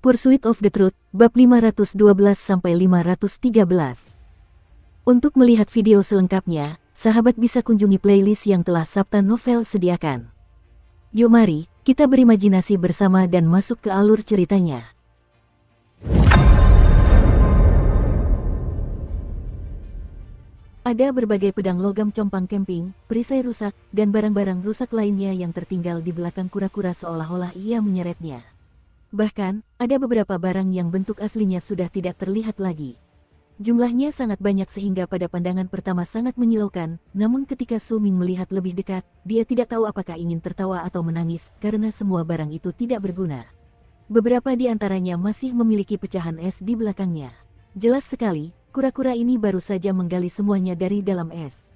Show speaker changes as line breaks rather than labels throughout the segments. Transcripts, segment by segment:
Pursuit of the Truth, bab 512-513. Untuk melihat video selengkapnya, sahabat bisa kunjungi playlist yang telah Sabta Novel sediakan. Yuk mari, kita berimajinasi bersama dan masuk ke alur ceritanya. Ada berbagai pedang logam compang camping, perisai rusak, dan barang-barang rusak lainnya yang tertinggal di belakang kura-kura seolah-olah ia menyeretnya. Bahkan, ada beberapa barang yang bentuk aslinya sudah tidak terlihat lagi. Jumlahnya sangat banyak sehingga pada pandangan pertama sangat menyilaukan, namun ketika Su Ming melihat lebih dekat, dia tidak tahu apakah ingin tertawa atau menangis karena semua barang itu tidak berguna. Beberapa di antaranya masih memiliki pecahan es di belakangnya. Jelas sekali, kura-kura ini baru saja menggali semuanya dari dalam es.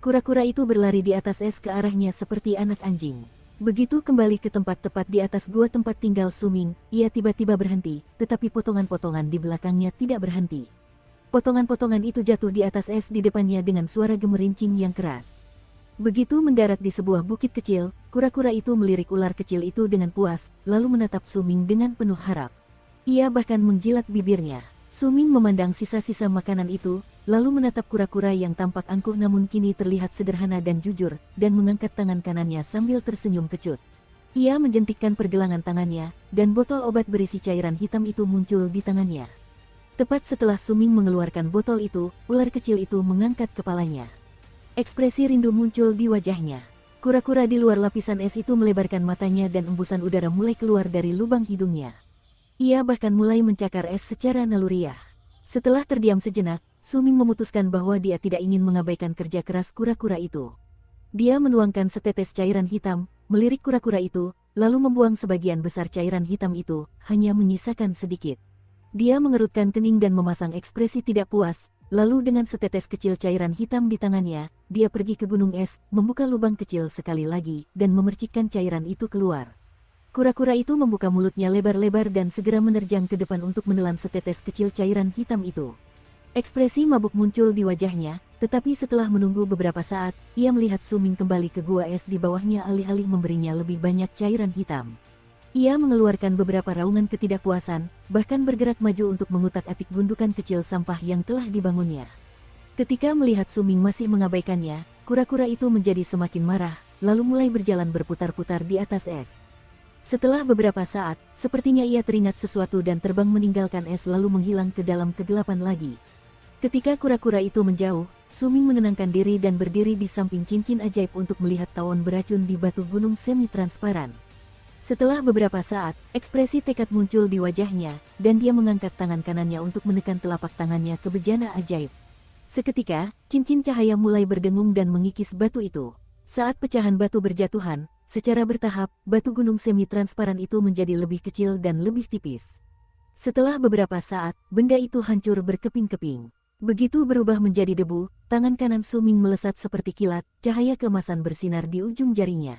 Kura-kura itu berlari di atas es ke arahnya seperti anak anjing. Begitu kembali ke tempat tepat di atas gua tempat tinggal Su Ming, ia tiba-tiba berhenti, tetapi potongan-potongan di belakangnya tidak berhenti. Potongan-potongan itu jatuh di atas es di depannya dengan suara gemerincing yang keras. Begitu mendarat di sebuah bukit kecil, kura-kura itu melirik ular kecil itu dengan puas, lalu menatap Su Ming dengan penuh harap. Ia bahkan menjilat bibirnya. Su Ming memandang sisa-sisa makanan itu, lalu menatap kura-kura yang tampak angkuh namun kini terlihat sederhana dan jujur, dan mengangkat tangan kanannya sambil tersenyum kecut. Ia menjentikkan pergelangan tangannya, dan botol obat berisi cairan hitam itu muncul di tangannya. Tepat setelah Su Ming mengeluarkan botol itu, ular kecil itu mengangkat kepalanya. Ekspresi rindu muncul di wajahnya. Kura-kura di luar lapisan es itu melebarkan matanya dan embusan udara mulai keluar dari lubang hidungnya. Ia bahkan mulai mencakar es secara naluriah. Setelah terdiam sejenak, Su Ming memutuskan bahwa dia tidak ingin mengabaikan kerja keras kura-kura itu. Dia menuangkan setetes cairan hitam, melirik kura-kura itu, lalu membuang sebagian besar cairan hitam itu, hanya menyisakan sedikit. Dia mengerutkan kening dan memasang ekspresi tidak puas, lalu dengan setetes kecil cairan hitam di tangannya, dia pergi ke gunung es, membuka lubang kecil sekali lagi, dan memercikkan cairan itu keluar. Kura-kura itu membuka mulutnya lebar-lebar dan segera menerjang ke depan untuk menelan setetes kecil cairan hitam itu. Ekspresi mabuk muncul di wajahnya, tetapi setelah menunggu beberapa saat, ia melihat Su Ming kembali ke gua es di bawahnya alih-alih memberinya lebih banyak cairan hitam. Ia mengeluarkan beberapa raungan ketidakpuasan, bahkan bergerak maju untuk mengutak-atik gundukan kecil sampah yang telah dibangunnya. Ketika melihat Su Ming masih mengabaikannya, kura-kura itu menjadi semakin marah, lalu mulai berjalan berputar-putar di atas es. Setelah beberapa saat, sepertinya ia teringat sesuatu dan terbang meninggalkan es lalu menghilang ke dalam kegelapan lagi. Ketika kura-kura itu menjauh, Su Ming menenangkan diri dan berdiri di samping cincin ajaib untuk melihat tawon beracun di batu gunung semi-transparan. Setelah beberapa saat, ekspresi tekad muncul di wajahnya, dan dia mengangkat tangan kanannya untuk menekan telapak tangannya ke bejana ajaib. Seketika, cincin cahaya mulai berdengung dan mengikis batu itu. Saat pecahan batu berjatuhan, secara bertahap, batu gunung semi-transparan itu menjadi lebih kecil dan lebih tipis. Setelah beberapa saat, benda itu hancur berkeping-keping. Begitu berubah menjadi debu, tangan kanan Su Ming melesat seperti kilat, cahaya keemasan bersinar di ujung jarinya.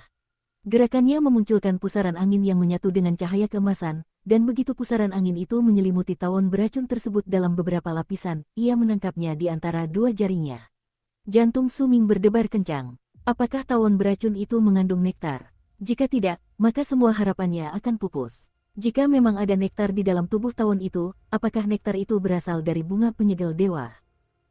Gerakannya memunculkan pusaran angin yang menyatu dengan cahaya keemasan, dan begitu pusaran angin itu menyelimuti tawon beracun tersebut dalam beberapa lapisan, ia menangkapnya di antara dua jarinya. Jantung Su Ming berdebar kencang. Apakah tawon beracun itu mengandung nektar? Jika tidak, maka semua harapannya akan pupus. Jika memang ada nektar di dalam tubuh tawon itu, apakah nektar itu berasal dari bunga penyegel dewa?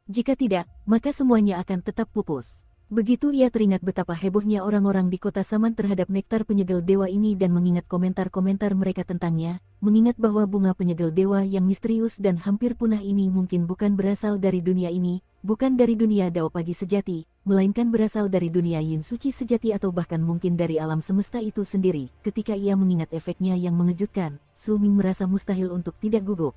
Jika tidak, maka semuanya akan tetap pupus. Begitu ia teringat betapa hebohnya orang-orang di kota Saman terhadap nektar penyegel dewa ini dan mengingat komentar-komentar mereka tentangnya, mengingat bahwa bunga penyegel dewa yang misterius dan hampir punah ini mungkin bukan berasal dari dunia ini, bukan dari dunia Dao Pagi sejati, melainkan berasal dari dunia Yin suci sejati atau bahkan mungkin dari alam semesta itu sendiri. Ketika ia mengingat efeknya yang mengejutkan, Su Ming merasa mustahil untuk tidak gugup.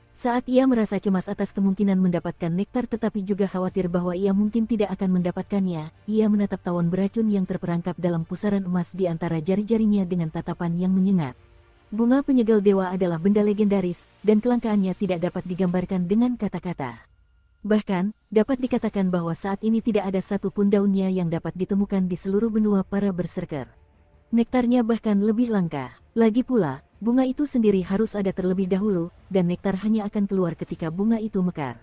Saat ia merasa cemas atas kemungkinan mendapatkan nektar tetapi juga khawatir bahwa ia mungkin tidak akan mendapatkannya, ia menatap tawon beracun yang terperangkap dalam pusaran emas di antara jari-jarinya dengan tatapan yang menyengat. Bunga penyegel dewa adalah benda legendaris, dan kelangkaannya tidak dapat digambarkan dengan kata-kata. Bahkan, dapat dikatakan bahwa saat ini tidak ada satupun daunnya yang dapat ditemukan di seluruh benua para berserker. Nektarnya bahkan lebih langka. Lagi pula, bunga itu sendiri harus ada terlebih dahulu, dan nektar hanya akan keluar ketika bunga itu mekar.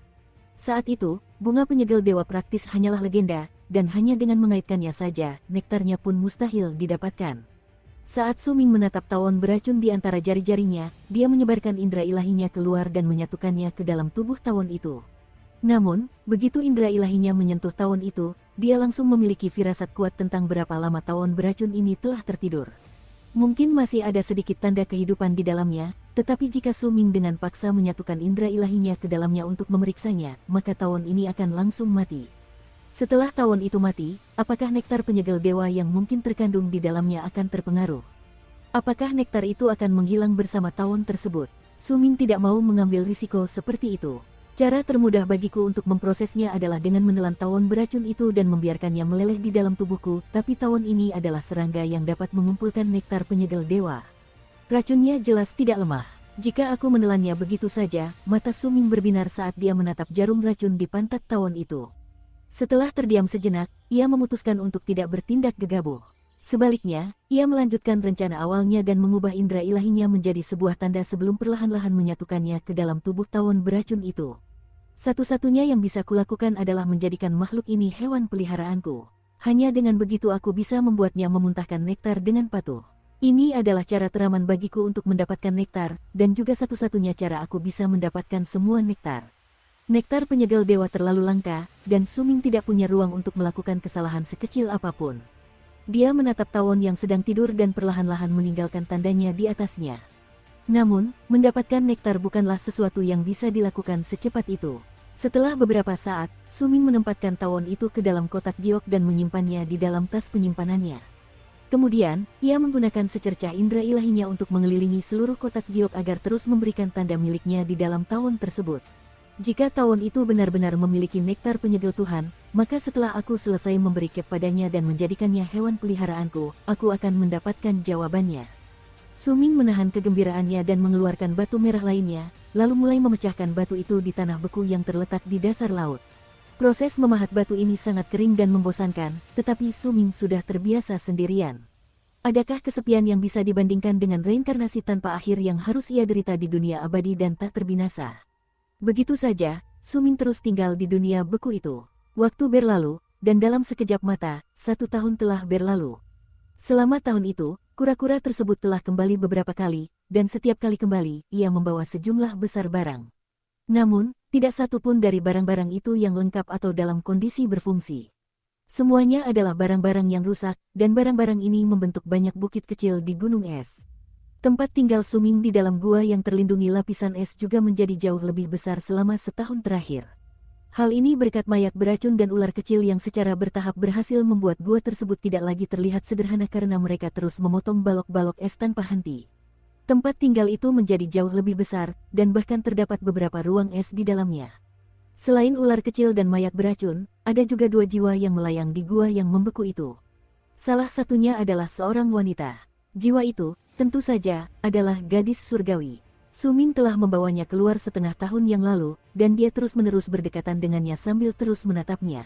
Saat itu, bunga penyegel dewa praktis hanyalah legenda, dan hanya dengan mengaitkannya saja, nektarnya pun mustahil didapatkan. Saat Suming menatap tawon beracun di antara jari-jarinya, dia menyebarkan indera ilahinya keluar dan menyatukannya ke dalam tubuh tawon itu. Namun, begitu indera ilahinya menyentuh tawon itu, dia langsung memiliki firasat kuat tentang berapa lama tawon beracun ini telah tertidur. Mungkin masih ada sedikit tanda kehidupan di dalamnya, tetapi jika Suming dengan paksa menyatukan indera ilahinya ke dalamnya untuk memeriksanya, maka tawon ini akan langsung mati. Setelah tawon itu mati, apakah nektar penyegel dewa yang mungkin terkandung di dalamnya akan terpengaruh? Apakah nektar itu akan menghilang bersama tawon tersebut? Suming tidak mau mengambil risiko seperti itu. Cara termudah bagiku untuk memprosesnya adalah dengan menelan tawon beracun itu dan membiarkannya meleleh di dalam tubuhku, tapi tawon ini adalah serangga yang dapat mengumpulkan nektar penyegel dewa. Racunnya jelas tidak lemah. Jika aku menelannya begitu saja, mata Suming berbinar saat dia menatap jarum racun di pantat tawon itu. Setelah terdiam sejenak, ia memutuskan untuk tidak bertindak gegabah. Sebaliknya, ia melanjutkan rencana awalnya dan mengubah indera ilahinya menjadi sebuah tanda sebelum perlahan-lahan menyatukannya ke dalam tubuh tawon beracun itu. Satu-satunya yang bisa kulakukan adalah menjadikan makhluk ini hewan peliharaanku. Hanya dengan begitu aku bisa membuatnya memuntahkan nektar dengan patuh. Ini adalah cara teraman bagiku untuk mendapatkan nektar, dan juga satu-satunya cara aku bisa mendapatkan semua nektar. Nektar penyegel dewa terlalu langka, dan Suming tidak punya ruang untuk melakukan kesalahan sekecil apapun. Dia menatap tawon yang sedang tidur dan perlahan-lahan meninggalkan tandanya di atasnya. Namun, mendapatkan nektar bukanlah sesuatu yang bisa dilakukan secepat itu. Setelah beberapa saat, Suming menempatkan tawon itu ke dalam kotak giok dan menyimpannya di dalam tas penyimpanannya. Kemudian, ia menggunakan secercah indera ilahinya untuk mengelilingi seluruh kotak giok agar terus memberikan tanda miliknya di dalam tawon tersebut. Jika tawon itu benar-benar memiliki nektar penyegel Tuhan, maka setelah aku selesai memberi kepadanya dan menjadikannya hewan peliharaanku, aku akan mendapatkan jawabannya. Suming menahan kegembiraannya dan mengeluarkan batu merah lainnya, lalu mulai memecahkan batu itu di tanah beku yang terletak di dasar laut. Proses memahat batu ini sangat kering dan membosankan, tetapi Suming sudah terbiasa sendirian. Adakah kesepian yang bisa dibandingkan dengan reinkarnasi tanpa akhir yang harus ia derita di dunia abadi dan tak terbinasa? Begitu saja, Suming terus tinggal di dunia beku itu. Waktu berlalu, dan dalam sekejap mata, 1 tahun telah berlalu. Selama tahun itu, kura-kura tersebut telah kembali beberapa kali, dan setiap kali kembali, ia membawa sejumlah besar barang. Namun, tidak satu pun dari barang-barang itu yang lengkap atau dalam kondisi berfungsi. Semuanya adalah barang-barang yang rusak, dan barang-barang ini membentuk banyak bukit kecil di gunung es. Tempat tinggal Suming di dalam gua yang terlindungi lapisan es juga menjadi jauh lebih besar selama setahun terakhir. Hal ini berkat mayat beracun dan ular kecil yang secara bertahap berhasil membuat gua tersebut tidak lagi terlihat sederhana karena mereka terus memotong balok-balok es tanpa henti. Tempat tinggal itu menjadi jauh lebih besar, dan bahkan terdapat beberapa ruang es di dalamnya. Selain ular kecil dan mayat beracun, ada juga 2 jiwa yang melayang di gua yang membeku itu. Salah satunya adalah seorang wanita. Jiwa itu, tentu saja, adalah gadis surgawi. Suming telah membawanya keluar setengah tahun yang lalu, dan dia terus-menerus berdekatan dengannya sambil terus menatapnya.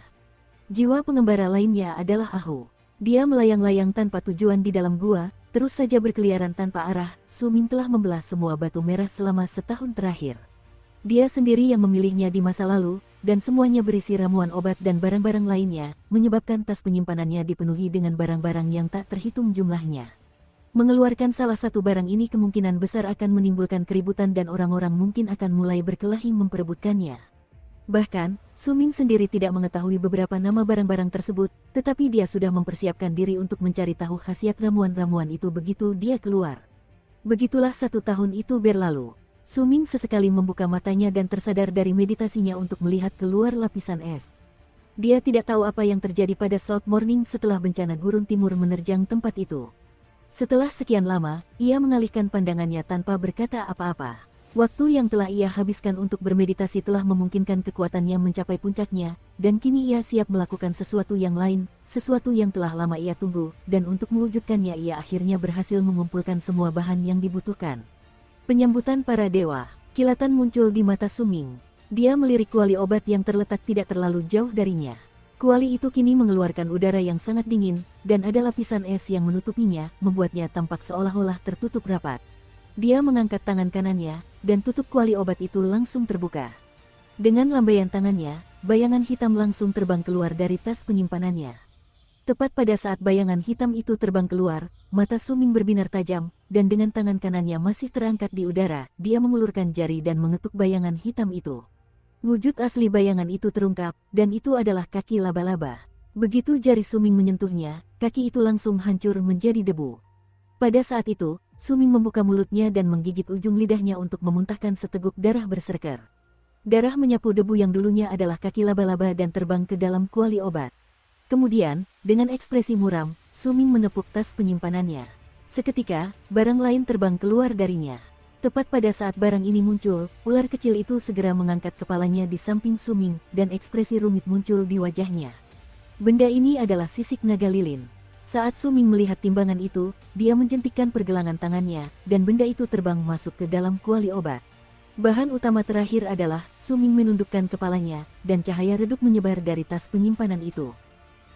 Jiwa pengembara lainnya adalah Ahu. Dia melayang-layang tanpa tujuan di dalam gua, terus saja berkeliaran tanpa arah. Suming telah membelah semua batu merah selama setahun terakhir. Dia sendiri yang memilihnya di masa lalu, dan semuanya berisi ramuan obat dan barang-barang lainnya, menyebabkan tas penyimpanannya dipenuhi dengan barang-barang yang tak terhitung jumlahnya. Mengeluarkan salah satu barang ini kemungkinan besar akan menimbulkan keributan dan orang-orang mungkin akan mulai berkelahi memperebutkannya. Bahkan, Suming sendiri tidak mengetahui beberapa nama barang-barang tersebut, tetapi dia sudah mempersiapkan diri untuk mencari tahu khasiat ramuan-ramuan itu begitu dia keluar. Begitulah 1 tahun itu berlalu. Suming sesekali membuka matanya dan tersadar dari meditasinya untuk melihat keluar lapisan es. Dia tidak tahu apa yang terjadi pada South Morning setelah bencana gurun timur menerjang tempat itu. Setelah sekian lama, ia mengalihkan pandangannya tanpa berkata apa-apa. Waktu yang telah ia habiskan untuk bermeditasi telah memungkinkan kekuatannya mencapai puncaknya, dan kini ia siap melakukan sesuatu yang lain, sesuatu yang telah lama ia tunggu, dan untuk mewujudkannya ia akhirnya berhasil mengumpulkan semua bahan yang dibutuhkan. Penyambutan para dewa, kilatan muncul di mata Suming. Dia melirik kuali obat yang terletak tidak terlalu jauh darinya. Kuali itu kini mengeluarkan udara yang sangat dingin, dan ada lapisan es yang menutupinya, membuatnya tampak seolah-olah tertutup rapat. Dia mengangkat tangan kanannya, dan tutup kuali obat itu langsung terbuka. Dengan lambaian tangannya, bayangan hitam langsung terbang keluar dari tas penyimpanannya. Tepat pada saat bayangan hitam itu terbang keluar, mata Suming berbinar tajam, dan dengan tangan kanannya masih terangkat di udara, dia mengulurkan jari dan mengetuk bayangan hitam itu. Wujud asli bayangan itu terungkap, dan itu adalah kaki laba-laba. Begitu jari Suming menyentuhnya, kaki itu langsung hancur menjadi debu. Pada saat itu, Suming membuka mulutnya dan menggigit ujung lidahnya untuk memuntahkan seteguk darah berserker. Darah menyapu debu yang dulunya adalah kaki laba-laba dan terbang ke dalam kuali obat. Kemudian, dengan ekspresi muram, Suming menepuk tas penyimpanannya. Seketika, barang lain terbang keluar darinya. Tepat pada saat barang ini muncul, ular kecil itu segera mengangkat kepalanya di samping Suming, dan ekspresi rumit muncul di wajahnya. Benda ini adalah sisik naga lilin. Saat Suming melihat timbangan itu, dia menjentikkan pergelangan tangannya, dan benda itu terbang masuk ke dalam kuali obat. Bahan utama terakhir adalah, Suming menundukkan kepalanya, dan cahaya redup menyebar dari tas penyimpanan itu.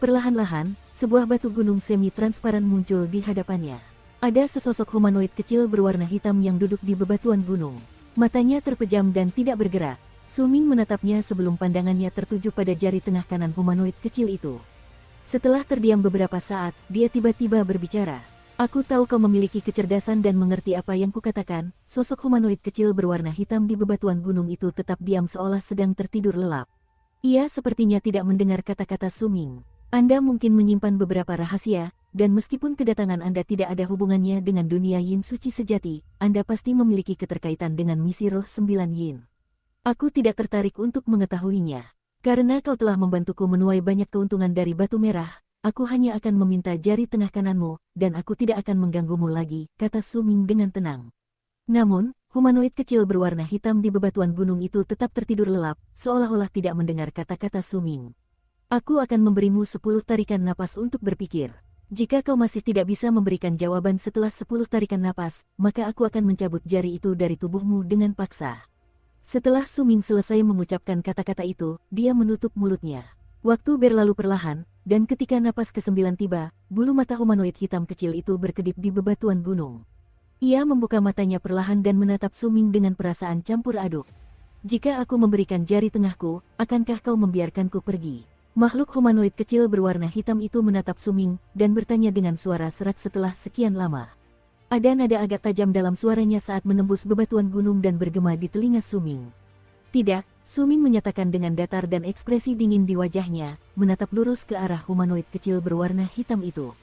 Perlahan-lahan, sebuah batu gunung semi-transparan muncul di hadapannya. Ada sesosok humanoid kecil berwarna hitam yang duduk di bebatuan gunung. Matanya terpejam dan tidak bergerak. Suming menatapnya sebelum pandangannya tertuju pada jari tengah kanan humanoid kecil itu. Setelah terdiam beberapa saat, dia tiba-tiba berbicara. Aku tahu kau memiliki kecerdasan dan mengerti apa yang kukatakan. Sosok humanoid kecil berwarna hitam di bebatuan gunung itu tetap diam seolah sedang tertidur lelap. Ia sepertinya tidak mendengar kata-kata Suming. Anda mungkin menyimpan beberapa rahasia, dan meskipun kedatangan Anda tidak ada hubungannya dengan dunia Yin suci sejati, Anda pasti memiliki keterkaitan dengan misi roh 9 Yin. Aku tidak tertarik untuk mengetahuinya. Karena kau telah membantuku menuai banyak keuntungan dari batu merah, aku hanya akan meminta jari tengah kananmu, dan aku tidak akan mengganggumu lagi, kata Suming dengan tenang. Namun, humanoid kecil berwarna hitam di bebatuan gunung itu tetap tertidur lelap, seolah-olah tidak mendengar kata-kata Suming. Aku akan memberimu 10 tarikan napas untuk berpikir. Jika kau masih tidak bisa memberikan jawaban setelah 10 tarikan napas, maka aku akan mencabut jari itu dari tubuhmu dengan paksa. Setelah Suming selesai mengucapkan kata-kata itu, dia menutup mulutnya. Waktu berlalu perlahan, dan ketika napas ke-9 tiba, bulu mata humanoid hitam kecil itu berkedip di bebatuan gunung. Ia membuka matanya perlahan dan menatap Suming dengan perasaan campur aduk. Jika aku memberikan jari tengahku, akankah kau membiarkanku pergi? Makhluk humanoid kecil berwarna hitam itu menatap Suming, dan bertanya dengan suara serak setelah sekian lama. Ada nada agak tajam dalam suaranya saat menembus bebatuan gunung dan bergema di telinga Suming. Tidak, Suming menyatakan dengan datar dan ekspresi dingin di wajahnya, menatap lurus ke arah humanoid kecil berwarna hitam itu.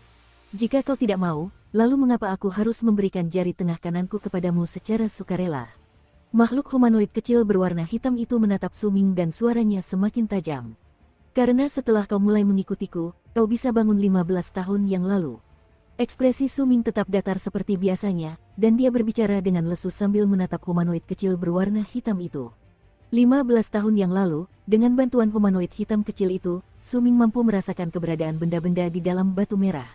Jika kau tidak mau, lalu mengapa aku harus memberikan jari tengah kananku kepadamu secara sukarela? Makhluk humanoid kecil berwarna hitam itu menatap Suming dan suaranya semakin tajam. Karena setelah kau mulai mengikutiku, kau bisa bangun 15 tahun yang lalu. Ekspresi Suming tetap datar seperti biasanya, dan dia berbicara dengan lesu sambil menatap humanoid kecil berwarna hitam itu. 15 tahun yang lalu, dengan bantuan humanoid hitam kecil itu, Suming mampu merasakan keberadaan benda-benda di dalam batu merah.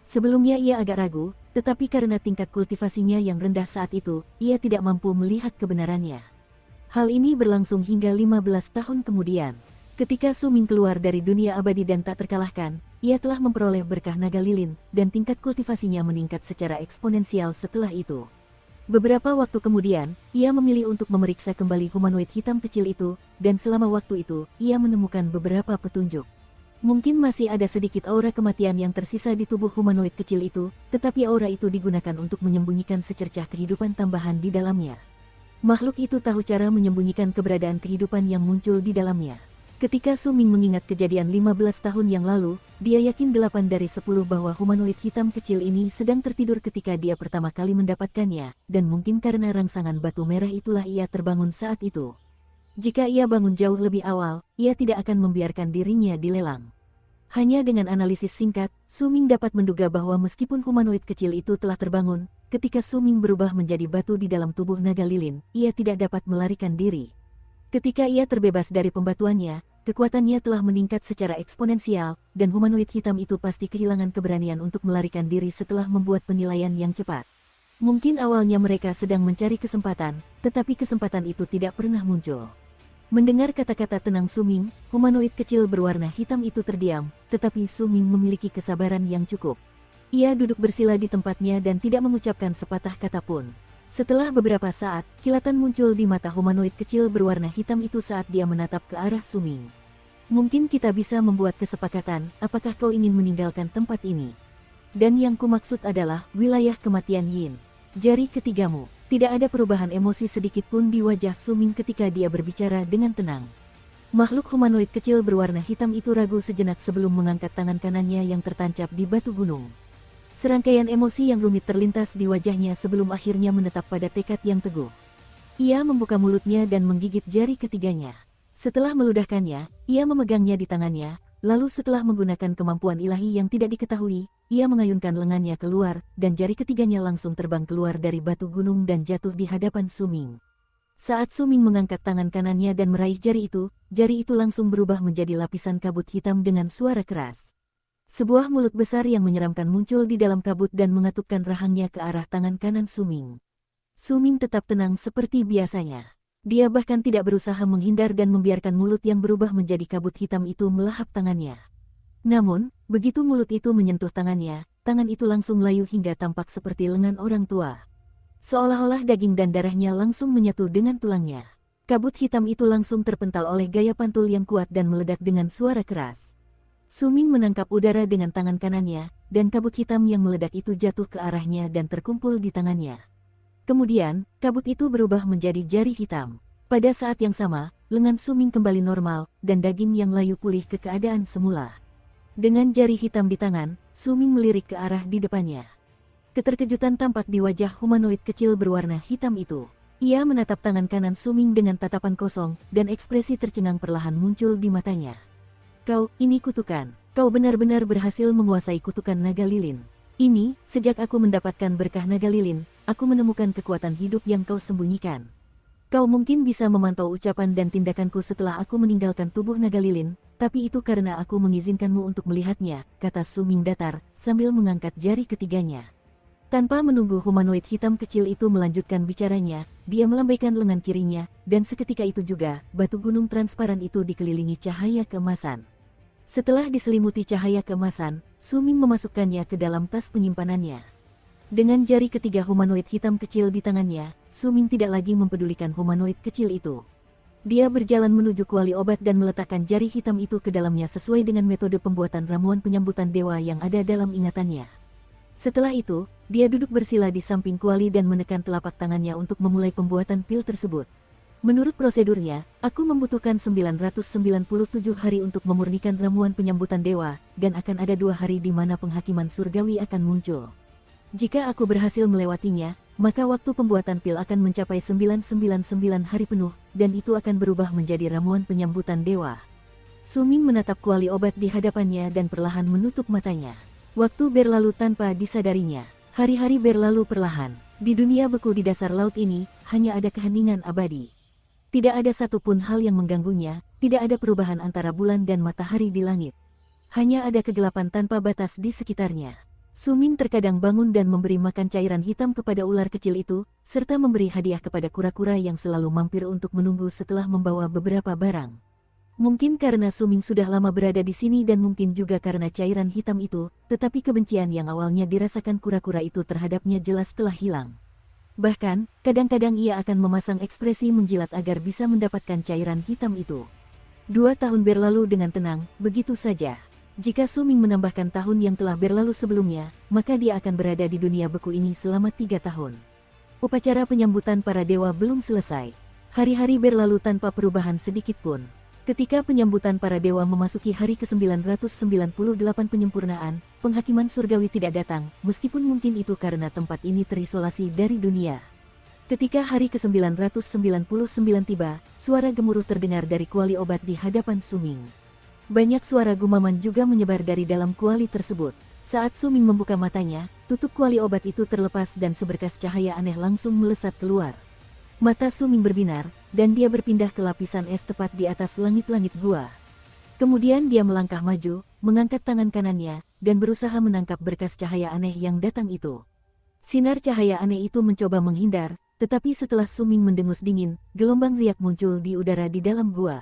Sebelumnya ia agak ragu, tetapi karena tingkat kultivasinya yang rendah saat itu, ia tidak mampu melihat kebenarannya. Hal ini berlangsung hingga 15 tahun kemudian. Ketika Suming keluar dari dunia abadi dan tak terkalahkan, ia telah memperoleh berkah naga lilin, dan tingkat kultivasinya meningkat secara eksponensial setelah itu. Beberapa waktu kemudian, ia memilih untuk memeriksa kembali humanoid hitam kecil itu, dan selama waktu itu, ia menemukan beberapa petunjuk. Mungkin masih ada sedikit aura kematian yang tersisa di tubuh humanoid kecil itu, tetapi aura itu digunakan untuk menyembunyikan secercah kehidupan tambahan di dalamnya. Makhluk itu tahu cara menyembunyikan keberadaan kehidupan yang muncul di dalamnya. Ketika Suming mengingat kejadian 15 tahun yang lalu, dia yakin 8 dari 10 bahwa humanoid hitam kecil ini sedang tertidur ketika dia pertama kali mendapatkannya, dan mungkin karena rangsangan batu merah itulah ia terbangun saat itu. Jika ia bangun jauh lebih awal, ia tidak akan membiarkan dirinya dilelang. Hanya dengan analisis singkat, Suming dapat menduga bahwa meskipun humanoid kecil itu telah terbangun, ketika Suming berubah menjadi batu di dalam tubuh naga lilin, ia tidak dapat melarikan diri. Ketika ia terbebas dari pembatuannya, kekuatannya telah meningkat secara eksponensial, dan humanoid hitam itu pasti kehilangan keberanian untuk melarikan diri setelah membuat penilaian yang cepat. Mungkin awalnya mereka sedang mencari kesempatan, tetapi kesempatan itu tidak pernah muncul. Mendengar kata-kata tenang Suming, humanoid kecil berwarna hitam itu terdiam, tetapi Suming memiliki kesabaran yang cukup. Ia duduk bersila di tempatnya dan tidak mengucapkan sepatah kata pun. Setelah beberapa saat, kilatan muncul di mata humanoid kecil berwarna hitam itu saat dia menatap ke arah Suming. Mungkin kita bisa membuat kesepakatan, apakah kau ingin meninggalkan tempat ini? Dan yang kumaksud adalah wilayah kematian Yin. Jari ketigamu. Tidak ada perubahan emosi sedikit pun di wajah Su Ming ketika dia berbicara dengan tenang. Makhluk humanoid kecil berwarna hitam itu ragu sejenak sebelum mengangkat tangan kanannya yang tertancap di batu gunung. Serangkaian emosi yang rumit terlintas di wajahnya sebelum akhirnya menetap pada tekad yang teguh. Ia membuka mulutnya dan menggigit jari ketiganya. Setelah meludahkannya, ia memegangnya di tangannya, lalu setelah menggunakan kemampuan ilahi yang tidak diketahui, ia mengayunkan lengannya keluar, dan jari ketiganya langsung terbang keluar dari batu gunung dan jatuh di hadapan Su Ming. Saat Su Ming mengangkat tangan kanannya dan meraih jari itu langsung berubah menjadi lapisan kabut hitam dengan suara keras. Sebuah mulut besar yang menyeramkan muncul di dalam kabut dan mengatupkan rahangnya ke arah tangan kanan Su Ming. Su Ming tetap tenang seperti biasanya. Dia bahkan tidak berusaha menghindar dan membiarkan mulut yang berubah menjadi kabut hitam itu melahap tangannya. Namun, begitu mulut itu menyentuh tangannya, tangan itu langsung layu hingga tampak seperti lengan orang tua. Seolah-olah daging dan darahnya langsung menyatu dengan tulangnya. Kabut hitam itu langsung terpental oleh gaya pantul yang kuat dan meledak dengan suara keras. Su Ming menangkap udara dengan tangan kanannya, dan kabut hitam yang meledak itu jatuh ke arahnya dan terkumpul di tangannya. Kemudian, kabut itu berubah menjadi jari hitam. Pada saat yang sama, lengan Su Ming kembali normal, dan daging yang layu pulih ke keadaan semula. Dengan jari hitam di tangan, Su Ming melirik ke arah di depannya. Keterkejutan tampak di wajah humanoid kecil berwarna hitam itu. Ia menatap tangan kanan Su Ming dengan tatapan kosong, dan ekspresi tercengang perlahan muncul di matanya. Kau, ini kutukan. Kau benar-benar berhasil menguasai kutukan naga lilin. Ini, sejak aku mendapatkan berkah naga lilin, aku menemukan kekuatan hidup yang kau sembunyikan. Kau mungkin bisa memantau ucapan dan tindakanku setelah aku meninggalkan tubuh naga lilin, tapi itu karena aku mengizinkanmu untuk melihatnya, kata Su Ming datar, sambil mengangkat jari ketiganya. Tanpa menunggu humanoid hitam kecil itu melanjutkan bicaranya, dia melambaikan lengan kirinya, dan seketika itu juga, batu gunung transparan itu dikelilingi cahaya keemasan. Setelah diselimuti cahaya keemasan, Su Ming memasukkannya ke dalam tas penyimpanannya. Dengan jari ketiga humanoid hitam kecil di tangannya, Su Ming tidak lagi mempedulikan humanoid kecil itu. Dia berjalan menuju kuali obat dan meletakkan jari hitam itu ke dalamnya sesuai dengan metode pembuatan ramuan penyambutan dewa yang ada dalam ingatannya. Setelah itu, dia duduk bersila di samping kuali dan menekan telapak tangannya untuk memulai pembuatan pil tersebut. Menurut prosedurnya, aku membutuhkan 997 hari untuk memurnikan ramuan penyambutan dewa, dan akan ada 2 hari di mana penghakiman surgawi akan muncul. Jika aku berhasil melewatinya, maka waktu pembuatan pil akan mencapai 999 hari penuh, dan itu akan berubah menjadi ramuan penyambutan dewa. Su Ming menatap kuali obat di hadapannya dan perlahan menutup matanya. Waktu berlalu tanpa disadarinya. Hari-hari berlalu perlahan. Di dunia beku di dasar laut ini, hanya ada keheningan abadi. Tidak ada satupun hal yang mengganggunya, tidak ada perubahan antara bulan dan matahari di langit. Hanya ada kegelapan tanpa batas di sekitarnya. Su Ming terkadang bangun dan memberi makan cairan hitam kepada ular kecil itu, serta memberi hadiah kepada kura-kura yang selalu mampir untuk menunggu setelah membawa beberapa barang. Mungkin karena Su Ming sudah lama berada di sini dan mungkin juga karena cairan hitam itu, tetapi kebencian yang awalnya dirasakan kura-kura itu terhadapnya jelas telah hilang. Bahkan, kadang-kadang ia akan memasang ekspresi menjilat agar bisa mendapatkan cairan hitam itu. 2 tahun berlalu dengan tenang, begitu saja. Jika Su Ming menambahkan tahun yang telah berlalu sebelumnya, maka dia akan berada di dunia beku ini selama 3 tahun. Upacara penyambutan para dewa belum selesai. Hari-hari berlalu tanpa perubahan sedikit pun. Ketika penyambutan para dewa memasuki hari ke-998 penyempurnaan, penghakiman surgawi tidak datang, meskipun mungkin itu karena tempat ini terisolasi dari dunia. Ketika hari ke-999 tiba, suara gemuruh terdengar dari kuali obat di hadapan Su Ming. Banyak suara gumaman juga menyebar dari dalam kuali tersebut. Saat Su Ming membuka matanya, tutup kuali obat itu terlepas dan seberkas cahaya aneh langsung melesat keluar. Mata Su Ming berbinar, dan dia berpindah ke lapisan es tepat di atas langit-langit gua. Kemudian dia melangkah maju, mengangkat tangan kanannya, dan berusaha menangkap berkas cahaya aneh yang datang itu. Sinar cahaya aneh itu mencoba menghindar, tetapi setelah Su Ming mendengus dingin, gelombang riak muncul di udara di dalam gua.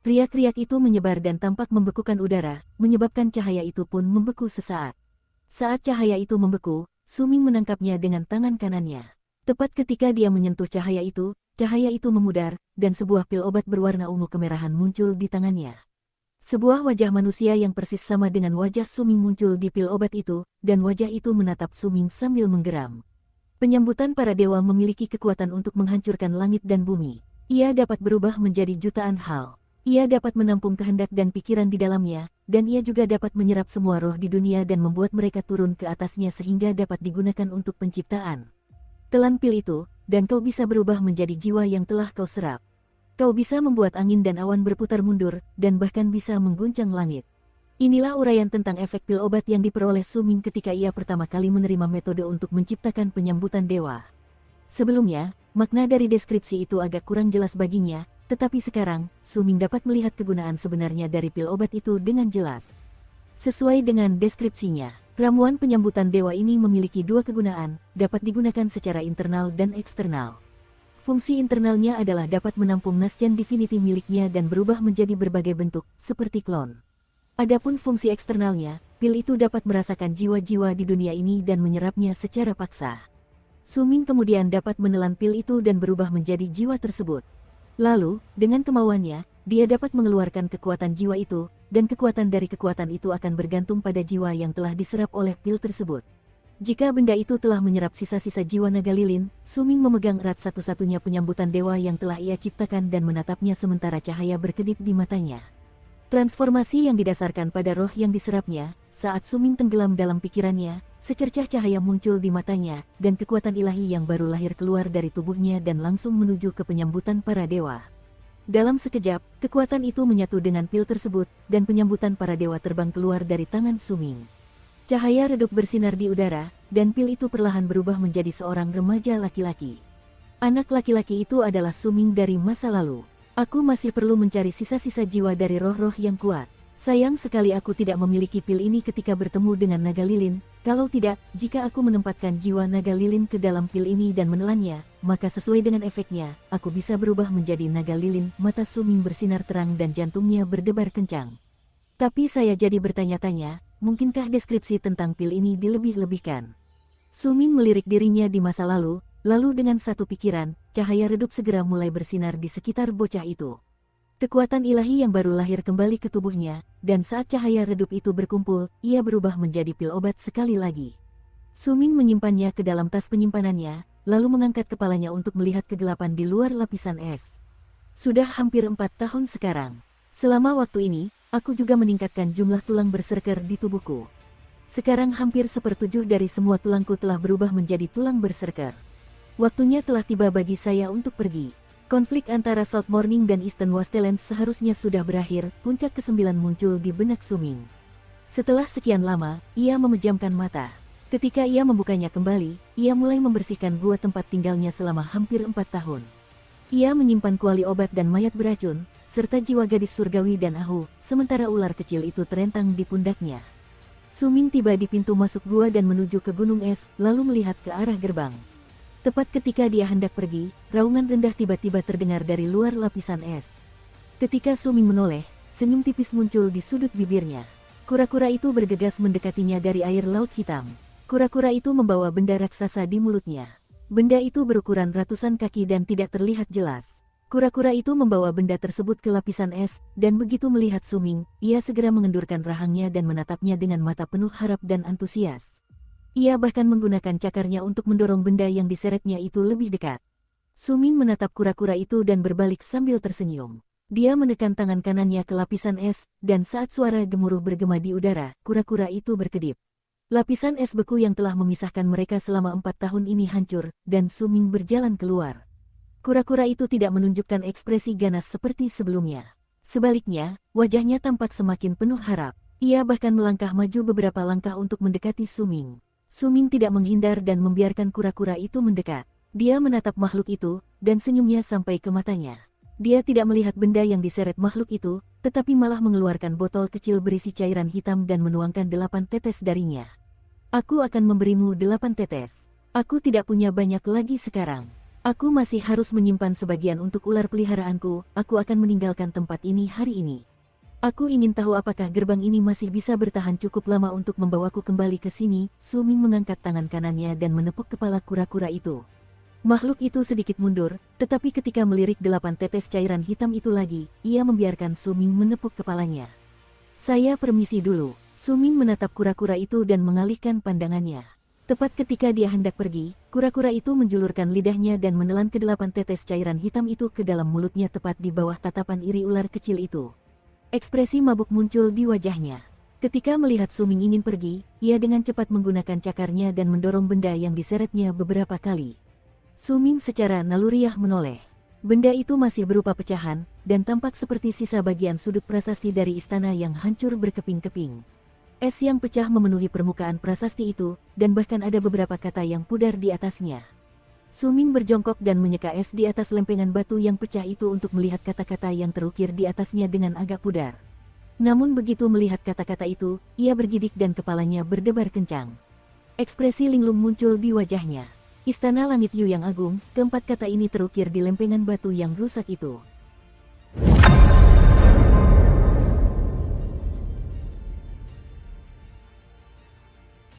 Riak-riak itu menyebar dan tampak membekukan udara, menyebabkan cahaya itu pun membeku sesaat. Saat cahaya itu membeku, Su Ming menangkapnya dengan tangan kanannya. Tepat ketika dia menyentuh cahaya itu memudar, dan sebuah pil obat berwarna ungu kemerahan muncul di tangannya. Sebuah wajah manusia yang persis sama dengan wajah Suming muncul di pil obat itu, dan wajah itu menatap Suming sambil menggeram. Penyambutan para dewa memiliki kekuatan untuk menghancurkan langit dan bumi. Ia dapat berubah menjadi jutaan hal. Ia dapat menampung kehendak dan pikiran di dalamnya, dan ia juga dapat menyerap semua roh di dunia dan membuat mereka turun ke atasnya sehingga dapat digunakan untuk penciptaan. Telan pil itu, dan kau bisa berubah menjadi jiwa yang telah kau serap. Kau bisa membuat angin dan awan berputar mundur, dan bahkan bisa mengguncang langit. Inilah uraian tentang efek pil obat yang diperoleh Suming ketika ia pertama kali menerima metode untuk menciptakan penyambutan dewa. Sebelumnya, makna dari deskripsi itu agak kurang jelas baginya, tetapi sekarang, Suming dapat melihat kegunaan sebenarnya dari pil obat itu dengan jelas. Sesuai dengan deskripsinya, ramuan penyambutan dewa ini memiliki dua kegunaan, dapat digunakan secara internal dan eksternal. Fungsi internalnya adalah dapat menampung Nasjan Divinity miliknya dan berubah menjadi berbagai bentuk, seperti klon. Adapun fungsi eksternalnya, pil itu dapat merasakan jiwa-jiwa di dunia ini dan menyerapnya secara paksa. Suming kemudian dapat menelan pil itu dan berubah menjadi jiwa tersebut. Lalu, dengan kemauannya, dia dapat mengeluarkan kekuatan jiwa itu, dan kekuatan dari kekuatan itu akan bergantung pada jiwa yang telah diserap oleh pil tersebut. Jika benda itu telah menyerap sisa-sisa jiwa naga lilin, Suming memegang erat satu-satunya penyambutan dewa yang telah ia ciptakan dan menatapnya sementara cahaya berkedip di matanya. Transformasi yang didasarkan pada roh yang diserapnya, saat Suming tenggelam dalam pikirannya, secercah cahaya muncul di matanya, dan kekuatan ilahi yang baru lahir keluar dari tubuhnya dan langsung menuju ke penyambutan para dewa. Dalam sekejap, kekuatan itu menyatu dengan pil tersebut, dan penyambutan para dewa terbang keluar dari tangan Suming. Cahaya redup bersinar di udara, dan pil itu perlahan berubah menjadi seorang remaja laki-laki. Anak laki-laki itu adalah Suming dari masa lalu. Aku masih perlu mencari sisa-sisa jiwa dari roh-roh yang kuat. Sayang sekali aku tidak memiliki pil ini ketika bertemu dengan naga lilin. Kalau tidak, jika aku menempatkan jiwa naga lilin ke dalam pil ini dan menelannya, maka sesuai dengan efeknya, aku bisa berubah menjadi naga lilin. Mata Suming bersinar terang dan jantungnya berdebar kencang. Tapi saya jadi bertanya-tanya, mungkinkah deskripsi tentang pil ini dilebih-lebihkan? Suming melirik dirinya di masa lalu dengan satu pikiran, cahaya redup segera mulai bersinar di sekitar bocah itu. Kekuatan ilahi yang baru lahir kembali ke tubuhnya, dan saat cahaya redup itu berkumpul, ia berubah menjadi pil obat sekali lagi. Suming menyimpannya ke dalam tas penyimpanannya, lalu mengangkat kepalanya untuk melihat kegelapan di luar lapisan es. Sudah hampir 4 tahun sekarang. Selama waktu ini, aku juga meningkatkan jumlah tulang berserker di tubuhku. Sekarang hampir 1/7 dari semua tulangku telah berubah menjadi tulang berserker. Waktunya telah tiba bagi saya untuk pergi. Konflik antara South Morning dan Eastern Wastelands seharusnya sudah berakhir. Puncak ke-9 muncul di benak Suming. Setelah sekian lama, ia memejamkan mata. Ketika ia membukanya kembali, ia mulai membersihkan gua tempat tinggalnya selama hampir 4 tahun. Ia menyimpan kuali obat dan mayat beracun, serta jiwa gadis surgawi dan Ahu, sementara ular kecil itu terentang di pundaknya. Suming tiba di pintu masuk gua dan menuju ke gunung es, lalu melihat ke arah gerbang. Tepat ketika dia hendak pergi, raungan rendah tiba-tiba terdengar dari luar lapisan es. Ketika Suming menoleh, senyum tipis muncul di sudut bibirnya. Kura-kura itu bergegas mendekatinya dari air laut hitam. Kura-kura itu membawa benda raksasa di mulutnya. Benda itu berukuran ratusan kaki dan tidak terlihat jelas. Kura-kura itu membawa benda tersebut ke lapisan es, dan begitu melihat Suming, ia segera mengendurkan rahangnya dan menatapnya dengan mata penuh harap dan antusias. Ia bahkan menggunakan cakarnya untuk mendorong benda yang diseretnya itu lebih dekat. Suming menatap kura-kura itu dan berbalik sambil tersenyum. Dia menekan tangan kanannya ke lapisan es, dan saat suara gemuruh bergema di udara, kura-kura itu berkedip. Lapisan es beku yang telah memisahkan mereka selama 4 tahun ini hancur, dan Suming berjalan keluar. Kura-kura itu tidak menunjukkan ekspresi ganas seperti sebelumnya. Sebaliknya, wajahnya tampak semakin penuh harap. Ia bahkan melangkah maju beberapa langkah untuk mendekati Suming. Suming tidak menghindar dan membiarkan kura-kura itu mendekat. Dia menatap makhluk itu, dan senyumnya sampai ke matanya. Dia tidak melihat benda yang diseret makhluk itu, tetapi malah mengeluarkan botol kecil berisi cairan hitam dan menuangkan 8 tetes darinya. Aku akan memberimu 8 tetes. Aku tidak punya banyak lagi sekarang. Aku masih harus menyimpan sebagian untuk ular peliharaanku. Aku akan meninggalkan tempat ini hari ini. Aku ingin tahu apakah gerbang ini masih bisa bertahan cukup lama untuk membawaku kembali ke sini. Suming mengangkat tangan kanannya dan menepuk kepala kura-kura itu. Makhluk itu sedikit mundur, tetapi ketika melirik 8 tetes cairan hitam itu lagi, ia membiarkan Suming menepuk kepalanya. Saya permisi dulu. Suming menatap kura-kura itu dan mengalihkan pandangannya. Tepat ketika dia hendak pergi, kura-kura itu menjulurkan lidahnya dan menelan kedelapan tetes cairan hitam itu ke dalam mulutnya tepat di bawah tatapan iri ular kecil itu. Ekspresi mabuk muncul di wajahnya. Ketika melihat Suming ingin pergi, ia dengan cepat menggunakan cakarnya dan mendorong benda yang diseretnya beberapa kali. Suming secara naluriah menoleh. Benda itu masih berupa pecahan, dan tampak seperti sisa bagian sudut prasasti dari istana yang hancur berkeping-keping. Es yang pecah memenuhi permukaan prasasti itu, dan bahkan ada beberapa kata yang pudar di atasnya. Suming berjongkok dan menyeka es di atas lempengan batu yang pecah itu untuk melihat kata-kata yang terukir di atasnya dengan agak pudar. Namun begitu melihat kata-kata itu, ia bergidik dan kepalanya berdebar kencang. Ekspresi linglung muncul di wajahnya. Istana Langit Yu yang agung, keempat kata ini terukir di lempengan batu yang rusak itu.